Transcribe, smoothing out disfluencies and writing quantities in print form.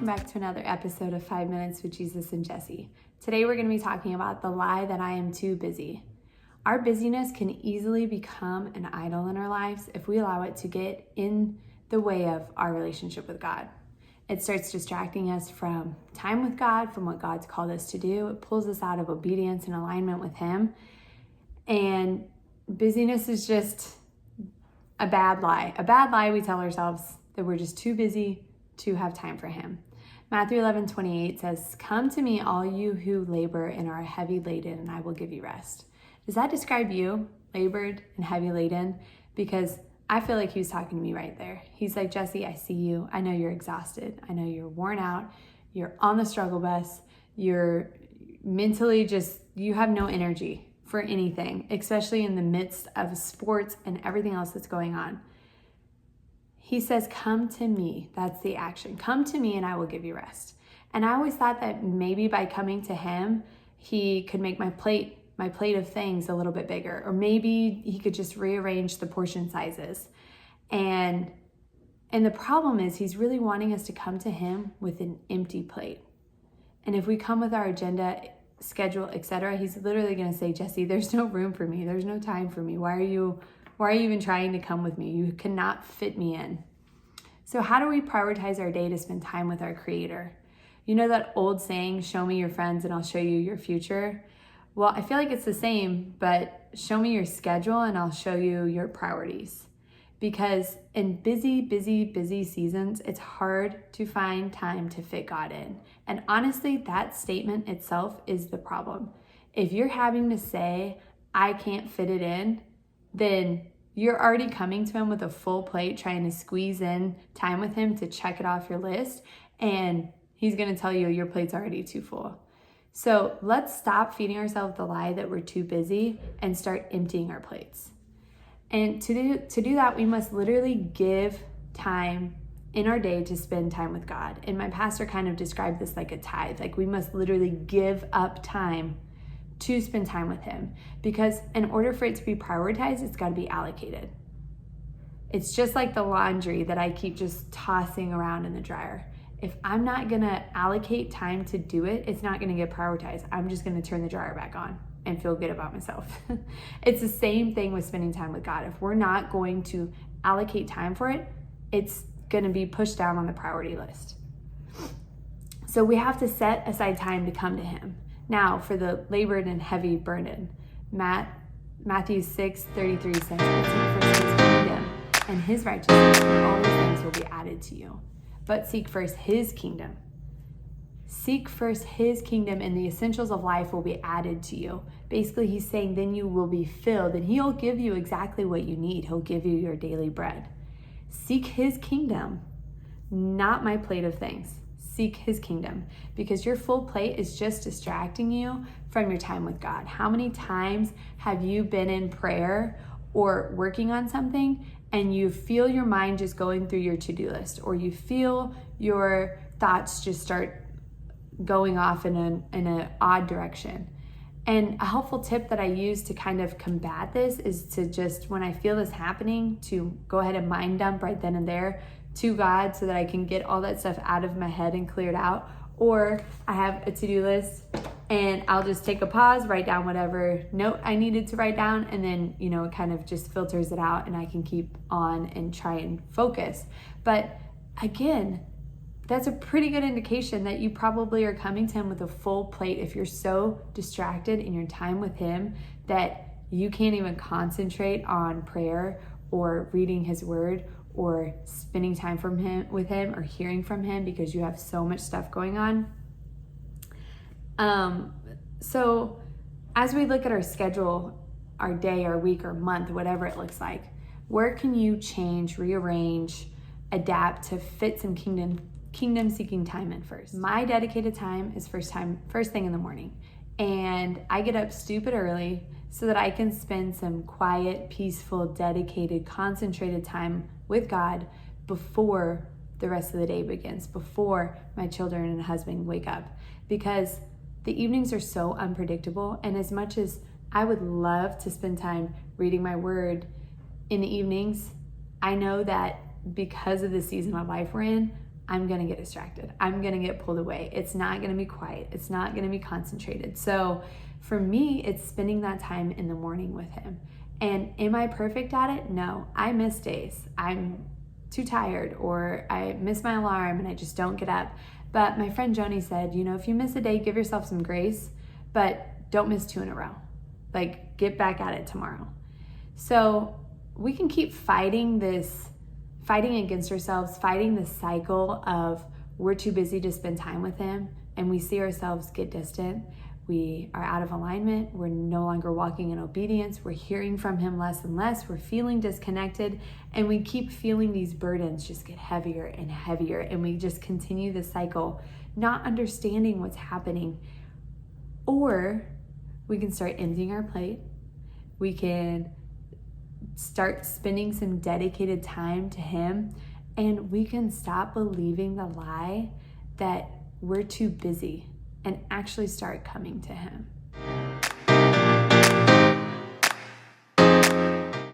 back to another episode of 5 Minutes with Jesus and Jesse. Today we're going to be talking about the lie that I am too busy. Our busyness can easily become an idol in our lives if we allow it to get in the way of our relationship with God. It starts distracting us from time with God, from what God's called us to do. It pulls us out of obedience and alignment with Him. And busyness is just a bad lie. A bad lie we tell ourselves that we're just too busy to have time for Him. Matthew 11:28 says, "Come to me, all you who labor and are heavy laden, and I will give you rest." Does that describe you, labored and heavy laden? Because I feel like He was talking to me right there. He's like, Jesse, I see you. I know you're exhausted. I know you're worn out. You're on the struggle bus. You're mentally you have no energy for anything, especially in the midst of sports and everything else that's going on. He says, come to me. That's the action. Come to me and I will give you rest. And I always thought that maybe by coming to Him, He could make my plate of things a little bit bigger. Or maybe He could just rearrange the portion sizes. And the problem is He's really wanting us to come to Him with an empty plate. And if we come with our agenda, schedule, etc., He's literally going to say, Jesse, there's no room for me. There's no time for me. Why are you even trying to come with me? You cannot fit me in. So how do we prioritize our day to spend time with our Creator? You know that old saying, show me your friends and I'll show you your future? Well, I feel like it's the same, but show me your schedule and I'll show you your priorities. Because in busy seasons, it's hard to find time to fit God in. And honestly, that statement itself is the problem. If you're having to say, I can't fit it in, then you're already coming to Him with a full plate, trying to squeeze in time with Him to check it off your list. And He's going to tell you your plate's already too full. So let's stop feeding ourselves the lie that we're too busy and start emptying our plates. And to do that, we must literally give time in our day to spend time with God. And my pastor kind of described this like a tithe. Like we must literally give up time to spend time with Him. Because in order for it to be prioritized, it's got to be allocated. It's just like the laundry that I keep just tossing around in the dryer. If I'm not going to allocate time to do it, it's not going to get prioritized. I'm just going to turn the dryer back on and feel good about myself. It's the same thing with spending time with God. If we're not going to allocate time for it, it's going to be pushed down on the priority list. So we have to set aside time to come to Him. Now, for the labored and heavy burden, Matthew 6:33 says, "Seek first His kingdom and His righteousness, and all these things will be added to you. But seek first His kingdom." Seek first His kingdom and the essentials of life will be added to you. Basically, He's saying then you will be filled and He'll give you exactly what you need. He'll give you your daily bread. Seek His kingdom, not my plate of things. Seek His kingdom, because your full plate is just distracting you from your time with God. How many times have you been in prayer or working on something and you feel your mind just going through your to-do list, or you feel your thoughts just start going off in an odd direction? And a helpful tip that I use to kind of combat this is to just, when I feel this happening, to go ahead and mind dump right then and there to God so that I can get all that stuff out of my head and cleared out. Or I have a to-do list and I'll just take a pause, write down whatever note I needed to write down, and then, it kind of just filters it out and I can keep on and try and focus. But again, that's a pretty good indication that you probably are coming to Him with a full plate if you're so distracted in your time with Him that you can't even concentrate on prayer or reading His word or spending time with Him or hearing from Him because you have so much stuff going on. So as we look at our schedule, our day, our week, or month, whatever it looks like, where can you change, rearrange, adapt to fit some kingdom seeking time in first? My dedicated time is first thing in the morning. And I get up stupid early so that I can spend some quiet, peaceful, dedicated, concentrated time with God before the rest of the day begins, before my children and husband wake up. Because the evenings are so unpredictable, and as much as I would love to spend time reading my word in the evenings, I know that because of the season of life we're in, I'm gonna get distracted. I'm gonna get pulled away. It's not gonna be quiet. It's not gonna be concentrated. So for me, it's spending that time in the morning with him. And am I perfect at it? No, I miss days. I'm too tired, or I miss my alarm and I just don't get up. But my friend Joni said, if you miss a day, give yourself some grace, but don't miss 2 in a row. Like, get back at it tomorrow. So we can keep fighting against ourselves, fighting the cycle of we're too busy to spend time with him, and we see ourselves get distant. We are out of alignment. We're no longer walking in obedience. We're hearing from him less and less. We're feeling disconnected, and we keep feeling these burdens just get heavier and heavier, and we just continue the cycle, not understanding what's happening. Or we can start emptying our plate. We can start spending some dedicated time to him, and we can stop believing the lie that we're too busy and actually start coming to him.